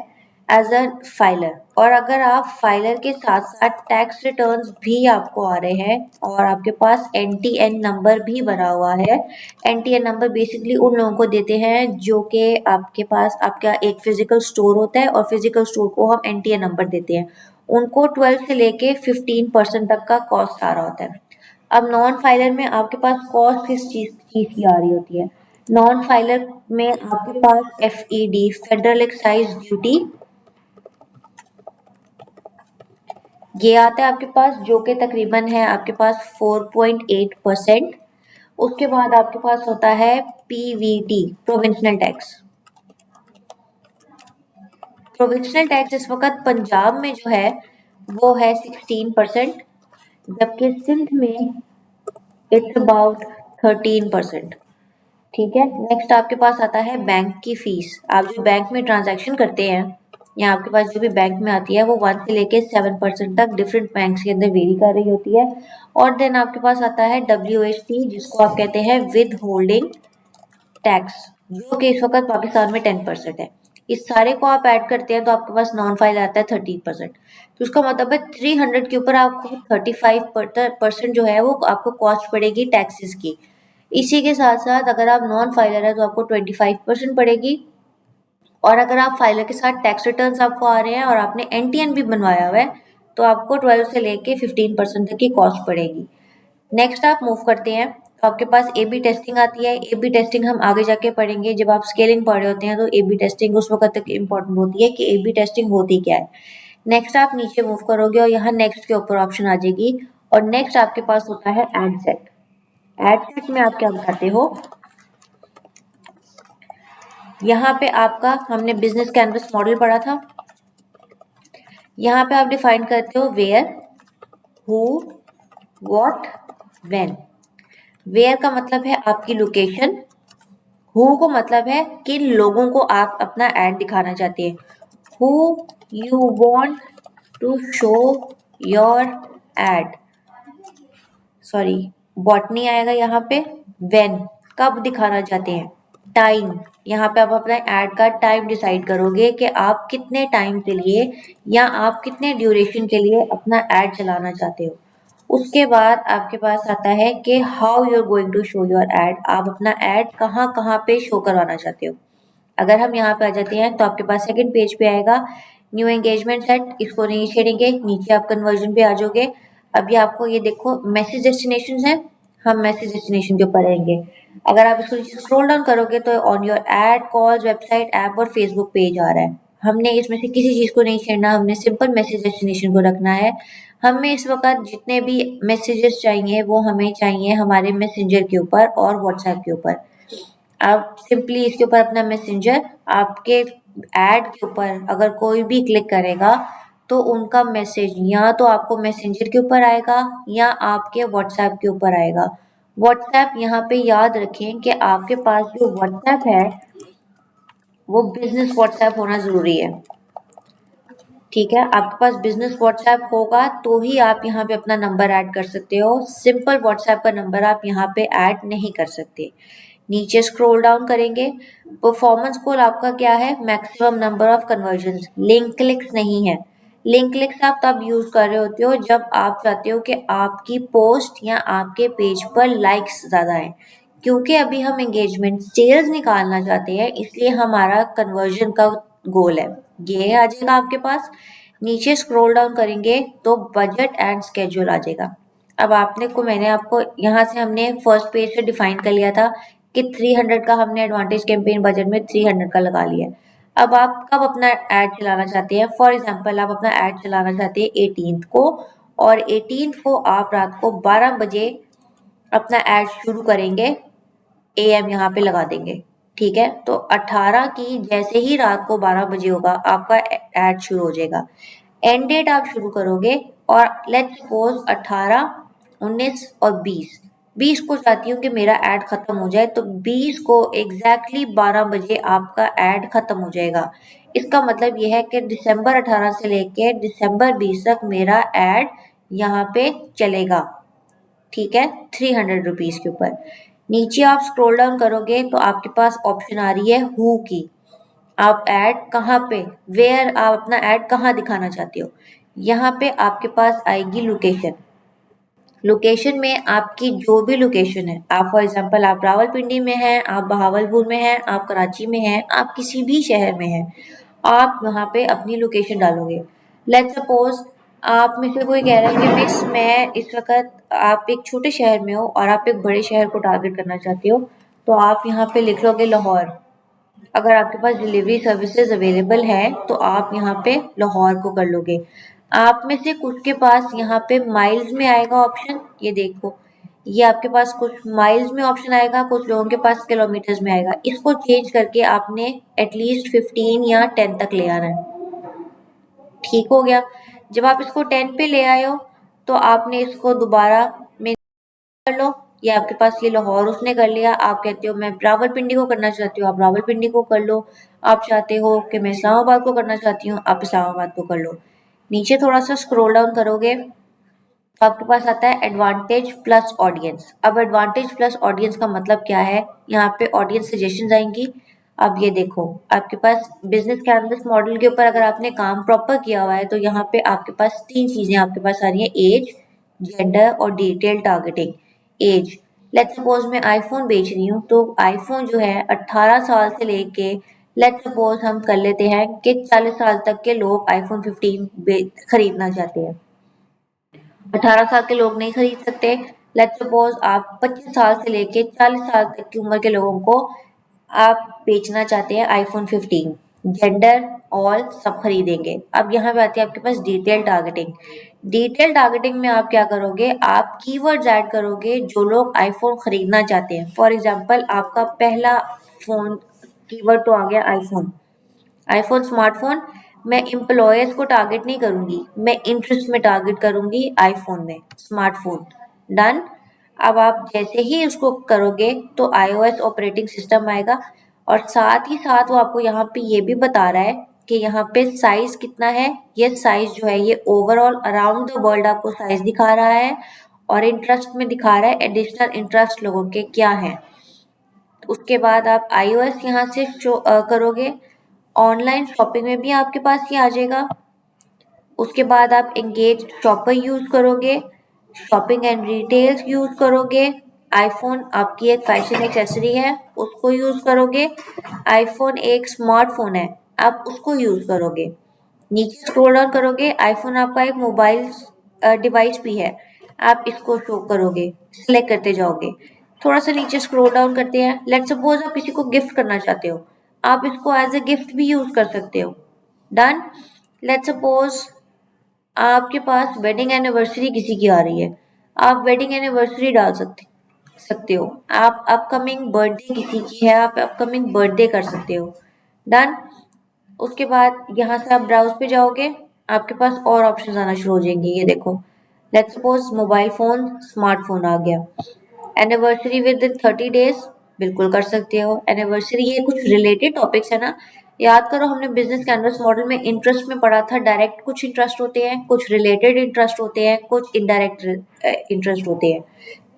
एज अ फाइलर। और अगर आप फाइलर के साथ साथ टैक्स रिटर्न्स भी आपको आ रहे हैं और आपके पास NTN नंबर भी बना हुआ है। NTN नंबर बेसिकली उन लोगों को देते हैं जो कि आपके पास आपका एक फिजिकल स्टोर होता है और फिजिकल स्टोर को हम NTN नंबर देते हैं। उनको 12 से लेके 15% तक का कॉस्ट आ रहा होता है। अब नॉन फाइलर में आपके पास कॉस्ट किस चीज की आ रही होती है? नॉन फाइलर में आपके पास FED, फेडरल एक्साइज ड्यूटी, ये आता है आपके पास, जो कि तकरीबन है आपके पास 4.8%। उसके बाद आपके पास होता है PVT, provincial tax. Provincial tax इस वक्त पंजाब में जो है वो है 16%, जबकि सिंध में इट्स अबाउट 13%। ठीक है, नेक्स्ट आपके पास आता है बैंक की फीस। आप जो बैंक में ट्रांजैक्शन करते हैं या आपके पास जो भी बैंक में आती है वो 1 से लेके 7% तक डिफरेंट बैंक्स के अंदर वेरी कर रही होती है। और देन आपके पास आता है WHT, जिसको आप कहते हैं विद होल्डिंग टैक्स, जो कि इस वक्त पाकिस्तान में 10% है। इस सारे को आप ऐड करते हैं तो आपके पास नॉन फाइल आता है 13%। तो उसका मतलब है 300 के ऊपर आपको 35% जो है वो आपको कॉस्ट पड़ेगी टैक्सेस की। इसी के साथ साथ अगर आप नॉन फाइलर है तो आपको 25% पड़ेगी। और अगर आप फाइलर के साथ टैक्स रिटर्न्स आपको आ रहे हैं और आपने NTN भी बनवाया हुआ है तो आपको 12 से लेके 15% तक की कॉस्ट पड़ेगी। नेक्स्ट आप मूव करते हैं तो आपके पास AB टेस्टिंग आती है। AB टेस्टिंग हम आगे जाके पढ़ेंगे, जब आप स्केलिंग पढ़ रहे होते हैं तो AB टेस्टिंग उस वक्त तक इम्पोर्टेंट होती है कि AB टेस्टिंग होती क्या है। नेक्स्ट आप नीचे मूव करोगे और यहाँ नेक्स्ट के ऊपर ऑप्शन आ जाएगी और नेक्स्ट आपके पास होता है एड सेट। एड सेट में आप क्या बताते हो, यहाँ पे आपका हमने बिजनेस कैनवस मॉडल पढ़ा था। यहाँ पे आप डिफाइन करते हो where, who, what, when. Where का मतलब है आपकी लोकेशन, हु को मतलब है किन लोगों को आप अपना एड दिखाना चाहते हैं, who you want to show your ad, sorry botany आएगा यहाँ पे। व्हेन, कब दिखाना चाहते हैं। टाइम, यहाँ पे आप अपना एड का टाइम डिसाइड करोगे कि आप कितने टाइम के लिए या आप कितने ड्यूरेशन के लिए अपना एड चलाना चाहते हो। उसके बाद आपके पास आता है कि how you are going to show your ad, आप अपना एड कहाँ कहाँ पे शो करवाना चाहते हो। अगर हम यहाँ पे आ जाते हैं तो आपके पास सेकंड पेज पे आएगा न्यू एंगेजमेंट सेट, इसको नहीं छेड़ेंगे, नीचे आप कन्वर्जन पे आ जाओगे। अभी आपको ये देखो मैसेज डेस्टिनेशन है, हम मैसेज डेस्टिनेशन के ऊपर आएंगे। अगर आप इसको नीचे स्क्रॉल डाउन करोगे तो on your add, calls, website, app और फेसबुक पेज आ रहा है। हमने इसमें से किसी चीज को नहीं छेड़ना, हमने सिंपल मैसेज डेस्टिनेशन को रखना है। हमें इस वक्त जितने भी मैसेजेस चाहिए वो हमें चाहिए हमारे मैसेंजर के ऊपर और व्हाट्सएप के ऊपर। आप सिंपली इसके ऊपर अपना मैसेंजर, आपके एड के ऊपर अगर कोई भी क्लिक करेगा तो उनका मैसेज या तो आपको मैसेंजर के ऊपर आएगा या आपके व्हाट्सएप के ऊपर आएगा। व्हाट्सएप यहाँ पे याद रखें कि आपके पास जो व्हाट्सएप है वो बिजनेस व्हाट्सएप होना जरूरी है। ठीक है, आपके पास बिजनेस व्हाट्सएप होगा तो ही आप यहाँ पे अपना नंबर ऐड कर सकते हो। सिंपल व्हाट्सएप का नंबर आप यहाँ पे ऐड नहीं कर सकते। नीचे स्क्रॉल डाउन करेंगे, परफॉर्मेंस गोल आपका क्या है, maximum number of conversion. Link clicks नहीं है, लिंक क्लिक्स आप तब यूज कर रहे होते हो जब आप चाहते हो कि आपकी पोस्ट या आपके पेज पर लाइक्स ज्यादा है। क्योंकि अभी हम एंगेजमेंट सेल्स निकालना चाहते हैं इसलिए हमारा कन्वर्जन का गोल है। ये आ जाएगा आपके पास। नीचे स्क्रॉल डाउन करेंगे तो बजट एंड स्केड्यूल आ जाएगा। अब आपने को मैंने आपको यहाँ से हमने फर्स्ट पेज से डिफाइन कर लिया था कि 300 का हमने एडवांटेज कैंपेन बजट में 300 का लगा लिया। अब आप कब अपना ऐड चलाना चाहते हैं, फॉर एग्जांपल आप अपना ऐड चलाना चाहते हैं 18 को और 18 को आप रात को 12 बजे अपना ऐड शुरू करेंगे, AM यहाँ पे लगा देंगे। ठीक है, तो 18 की जैसे ही रात को 12 बजे होगा आपका ऐड शुरू हो जाएगा। एंड डेट आप शुरू करोगे और लेट्स सपोज 18, 19 और 20 20 को चाहती हूँ कि मेरा ऐड खत्म हो जाए, तो 20 को एग्जैक्टली 12 बजे आपका ऐड खत्म हो जाएगा। इसका मतलब यह है कि दिसंबर 18 से लेके दिसंबर 20 तक मेरा ऐड यहाँ पे चलेगा। ठीक है, 300 रुपीज के ऊपर। नीचे आप स्क्रॉल डाउन करोगे तो आपके पास ऑप्शन आ रही है हु की। आप ऐड कहाँ पे, वेयर, आप अपना ऐड कहाँ दिखाना चाहते हो। यहाँ पे आपके पास आएगी लोकेशन। लोकेशन में आपकी जो भी लोकेशन है, आप फॉर एग्जांपल आप रावलपिंडी में हैं, आप बहावलपुर में हैं, आप कराची में हैं, आप किसी भी शहर में हैं, आप वहाँ पे अपनी लोकेशन डालोगे। लेट्स सपोज आप में से कोई कह रहा है कि मिस मैं इस वक्त, आप एक छोटे शहर में हो और आप एक बड़े शहर को टारगेट करना चाहते हो, तो आप यहाँ पे लिख लोगे लाहौर। अगर आपके पास डिलीवरी सर्विसेज अवेलेबल है तो आप यहाँ पे लाहौर को कर लोगे। आप में से कुछ के पास यहाँ पे माइल्स में आएगा ऑप्शन, ये देखो, ये आपके पास कुछ माइल्स में ऑप्शन आएगा, कुछ लोगों के पास किलोमीटर्स में आएगा। इसको चेंज करके आपने एटलीस्ट 15 या 10 तक ले आना है। ठीक हो गया। जब आप इसको 10 पे ले आए हो तो आपने इसको दोबारा में कर लो। ये आपके पास ये लाहौर उसने कर लिया। आप कहते हो मैं रावलपिंडी को करना चाहती हूँ, आप रावलपिंडी को कर लो। आप चाहते हो कि मैं इस्लामाबाद को करना चाहती हूँ, आप इस्लामाबाद को कर लो। नीचे थोड़ा सा स्क्रॉल डाउन करोगे तो आपके पास आता है एडवांटेज प्लस ऑडियंस। अब एडवांटेज प्लस ऑडियंस का मतलब क्या है, यहाँ पे ऑडियंस सजेशंस आएंगी। अब ये देखो, आपके पास बिजनेस कैनवस मॉडल के ऊपर अगर आपने काम प्रॉपर किया हुआ है तो यहाँ पे आपके पास 3 चीजें आपके पास आ रही है, एज, जेंडर और detail targeting. Age, let's suppose मैं आईफोन बेच रही हूँ तो आईफोन जो है 18 साल से लेके, लेट्स सपोज हम कर लेते हैं कि 40 साल तक के लोग आईफोन 15 खरीदना चाहते हैं। 18 साल के लोग नहीं खरीद सकते। लेट्स सपोज आप 25 साल से लेके 40 साल तक की उम्र के लोगों को आप बेचना चाहते हैं आईफोन 15। जेंडर ऑल सब खरीदेंगे। अब यहाँ पे आती है आपके पास डिटेल टारगेटिंग। डिटेल टारगेटिंग में आप क्या करोगे, आप कीवर्ड्स ऐड करोगे जो लोग आईफोन खरीदना चाहते हैं। फॉर एग्जांपल आपका पहला फोन कीवर्ड तो आ गया आईफोन। आईफोन स्मार्टफोन, मैं एम्प्लॉयर्स को टारगेट नहीं करूंगी, मैं इंटरेस्ट में टारगेट करूंगी आईफोन में, स्मार्टफोन। डन। अब आप जैसे ही उसको करोगे तो iOS ऑपरेटिंग सिस्टम आएगा और साथ ही साथ वो आपको यहाँ पे ये भी बता रहा है कि यहाँ पे साइज कितना है। ये साइज जो है ये ओवरऑल अराउंड द वर्ल्ड आपको साइज दिखा रहा है और इंटरेस्ट में दिखा रहा है एडिशनल इंटरेस्ट लोगों के क्या है। उसके बाद आप iOS यहाँ से करोगे, ऑनलाइन शॉपिंग में भी आपके पास ये आ जाएगा। उसके बाद आप एंगेज शॉपर यूज करोगे, शॉपिंग एंड रिटेल्स यूज करोगे, आईफोन आपकी एक फैशन एक्सेसरी है उसको यूज करोगे, आईफोन एक स्मार्टफोन है आप उसको यूज करोगे। नीचे स्क्रॉल डाउन करोगे, आईफोन आपका एक मोबाइल डिवाइस भी है, आप इसको शो करोगे, सिलेक्ट करते जाओगे। थोड़ा सा नीचे स्क्रॉल डाउन करते हैं। लेट्स सपोज आप किसी को गिफ्ट करना चाहते हो, आप इसको एज ए गिफ्ट भी यूज कर सकते हो। डन। लेट्स सपोज आपके पास वेडिंग एनिवर्सरी किसी की आ रही है, आप वेडिंग एनिवर्सरी डाल सकते हो। आप अपकमिंग बर्थडे किसी की है, आप अपकमिंग बर्थडे कर सकते हो। डन। उसके बाद यहाँ से आप ब्राउज पे जाओगे, आपके पास और ऑप्शन आना शुरू हो जाएंगे। ये देखो, let's suppose mobile phone smartphone आ गया। एनिवर्सरी विद इन 30 डेज, बिल्कुल कर सकते हो। एनिवर्सरी, ये कुछ रिलेटेड टॉपिक्स है ना, याद करो हमने बिजनेस कैनवस मॉडल में इंटरेस्ट में पढ़ा था। डायरेक्ट कुछ इंटरेस्ट होते हैं, कुछ रिलेटेड इंटरेस्ट होते हैं, कुछ इनडायरेक्ट इंटरेस्ट होते हैं।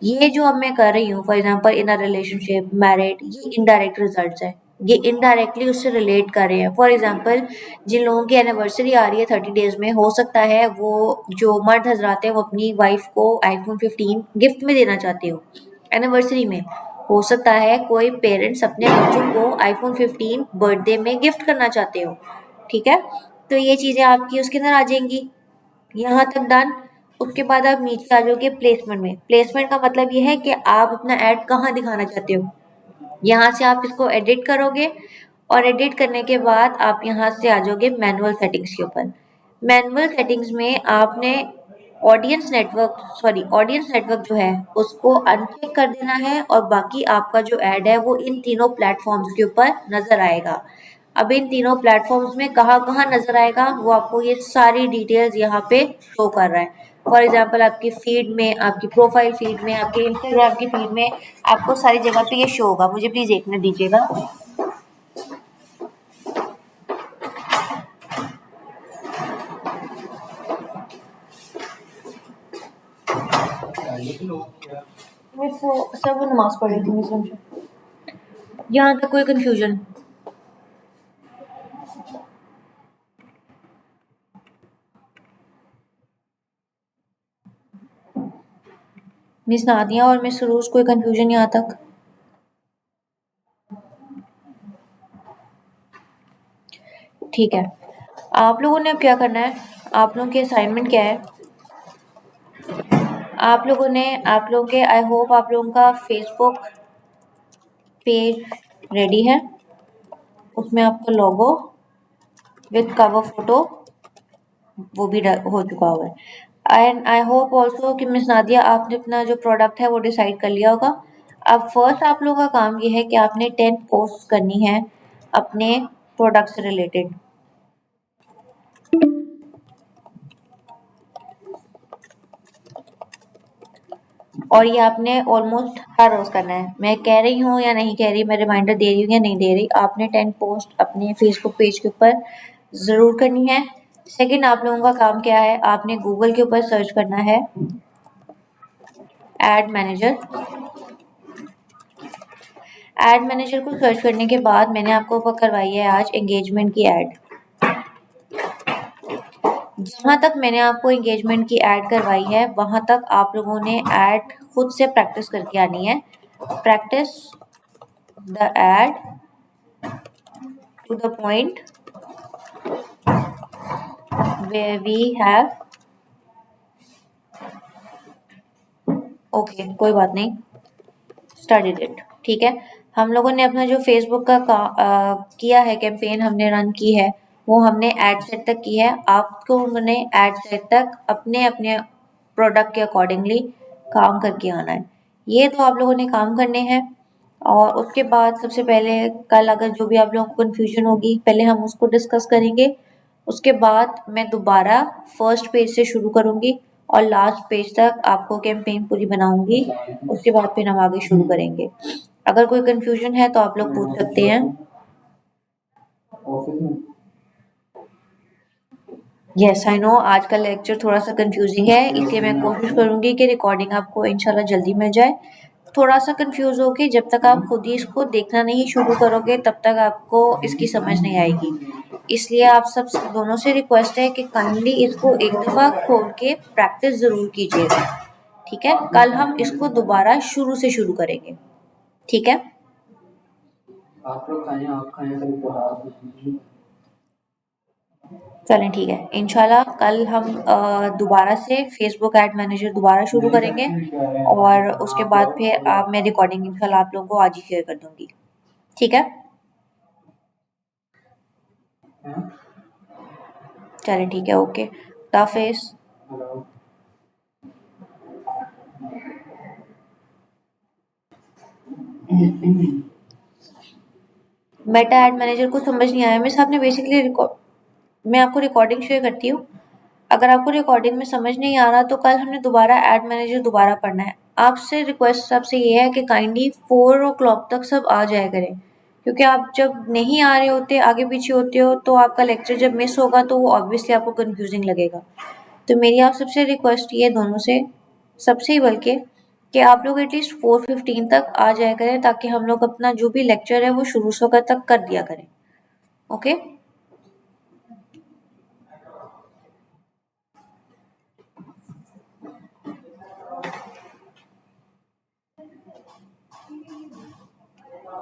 ये जो अब मैं कर रही हूँ, for example in a relationship, married, ये इनडायरेक्ट रिजल्ट है, ये इनडायरेक्टली उससे रिलेट कर रहे हैं। फॉर एग्जाम्पल जिन लोगों की एनिवर्सरी आ रही है 30 डेज में, हो सकता है वो जो मर्द हजरात हैं वो अपनी वाइफ को आईफोन 15 गिफ्ट में देना चाहते हो एनिवर्सरी में। हो सकता है कोई पेरेंट्स अपने बच्चों को आईफोन 15 बर्थडे में गिफ्ट करना चाहते हो। ठीक है, तो ये चीजें आपकी उसके अंदर आ जाएंगी। यहाँ तक डन। उसके बाद आप नीचे आ जाओगे प्लेसमेंट में। प्लेसमेंट का मतलब ये है कि आप अपना ऐड कहाँ दिखाना चाहते हो। यहाँ से आप इसको एडिट करोगे और एडिट करने के बाद आप यहाँ से आ जाओगे मैनुअल सेटिंग्स के ऊपर। मैनुअल सेटिंग्स में आपने ऑडियंस नेटवर्क जो है उसको अनचेक कर देना है और बाकी आपका जो ऐड है वो इन तीनों प्लेटफॉर्म्स के ऊपर नजर आएगा। अब इन तीनों प्लेटफॉर्म्स में कहाँ कहाँ नजर आएगा वो आपको ये सारी डिटेल्स यहाँ पे शो कर रहा है। फॉर एग्जाम्पल आपकी फीड में, आपकी प्रोफाइल फीड में, आपके इंस्टाग्राम की फीड में आपको सारी जगह पे ये शो होगा। मुझे प्लीज देखने दीजिएगा। सब नमाज पढ़ रही थी मुस्लिम से। यहाँ तक कोई कंफ्यूजन? मिस नादिया और मिस सरूज, कोई कंफ्यूजन यहाँ तक? ठीक है, आप लोगों ने अब क्या करना है, आप लोगों की असाइनमेंट क्या है? आप लोगों के, आई होप आप लोगों का फेसबुक पेज रेडी है। उसमें आपका लोगो विद कवर फोटो वो भी हो चुका हुआ है। एंड आई होप ऑल्सो कि मिस नादिया आपने अपना जो प्रोडक्ट है वो डिसाइड कर लिया होगा। अब फर्स्ट आप लोगों का काम ये है कि आपने 10 पोस्ट करनी है अपने प्रोडक्ट से रिलेटेड। और ये आपने ऑलमोस्ट हर रोज करना है। मैं कह रही हूँ या नहीं कह रही, मैं रिमाइंडर दे रही हूँ या नहीं दे रही, आपने 10 पोस्ट अपने फेसबुक पेज के ऊपर जरूर करनी है। सेकंड आप लोगों का काम क्या है, आपने गूगल के ऊपर सर्च करना है एड मैनेजर। एड मैनेजर को सर्च करने के बाद मैंने आपको करवाई है आज एंगेजमेंट की एड। जहां तक मैंने आपको एंगेजमेंट की एड करवाई है वहां तक आप लोगों ने एड खुद से प्रैक्टिस करके आनी है। Practice the ad to the point where we have okay कोई बात नहीं, स्टडीड इट। ठीक है, हम लोगों ने अपना जो फेसबुक का किया है, कैंपेन हमने रन की है, वो हमने एड सेट तक की है। आपको हमने एड सेट तक अपने अपने प्रोडक्ट के अकॉर्डिंगली काम करके आना है। ये तो आप लोगों ने काम करने हैं। और उसके बाद सबसे पहले कल अगर जो भी आप लोगों को कन्फ्यूजन होगी पहले हम उसको डिस्कस करेंगे। उसके बाद मैं दोबारा फर्स्ट पेज से शुरू करूंगी और लास्ट पेज तक आपको कैंपेन पूरी बनाऊंगी। उसके बाद फिर हम आगे शुरू करेंगे। अगर कोई कंफ्यूजन है तो आप लोग पूछ सकते हैं। यस आई नो आज का लेक्चर थोड़ा सा कंफ्यूजिंग है, इसलिए मैं कोशिश करूंगी कि रिकॉर्डिंग आपको इंशाल्लाह जल्दी मिल जाए। थोड़ा सा कंफ्यूज होगी, जब तक आप खुद ही इसको देखना नहीं शुरू करोगे तब तक आपको इसकी समझ नहीं आएगी। इसलिए आप सब दोनों से रिक्वेस्ट है कि काइंडली इसको एक दफा खोल के प्रैक्टिस जरूर कीजिएगा। ठीक है, कल हम इसको दोबारा शुरू से शुरू करेंगे। ठीक है, आप खाएं चलें ठीक है। इंशाल्लाह कल हम दोबारा से फेसबुक एड मैनेजर दोबारा शुरू करेंगे और उसके बाद फिर मैं रिकॉर्डिंग इंशाल्लाह आप लोगों को आज ही शेयर कर दूंगी। ठीक है, चलें ठीक है, ओके, खुदा हाफिज़। मेटा एड मैनेजर को समझ नहीं आया मिस, आपने बेसिकली मैं आपको रिकॉर्डिंग शेयर करती हूँ। अगर आपको रिकॉर्डिंग में समझ नहीं आ रहा तो कल हमने दोबारा एड मैनेजर दोबारा पढ़ना है। आपसे रिक्वेस्ट सबसे ये है कि काइंडली 4 o'clock तक सब आ जाया करें, क्योंकि आप जब नहीं आ रहे होते, आगे पीछे होते हो, तो आपका लेक्चर जब मिस होगा तो वो ऑब्वियसली आपको कंफ्यूजिंग लगेगा। तो मेरी आप सबसे रिक्वेस्ट ये दोनों से, सबसे ही बल्कि, कि आप लोग एटलीस्ट 4:15 तक आ जाया करें ताकि हम लोग अपना जो भी लेक्चर है वो शुरू से होकर तक कर दिया करें। ओके,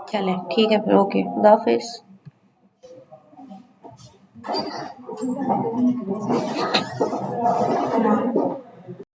चलें ठीक है फिर, ओके, खुदा हाफिज़।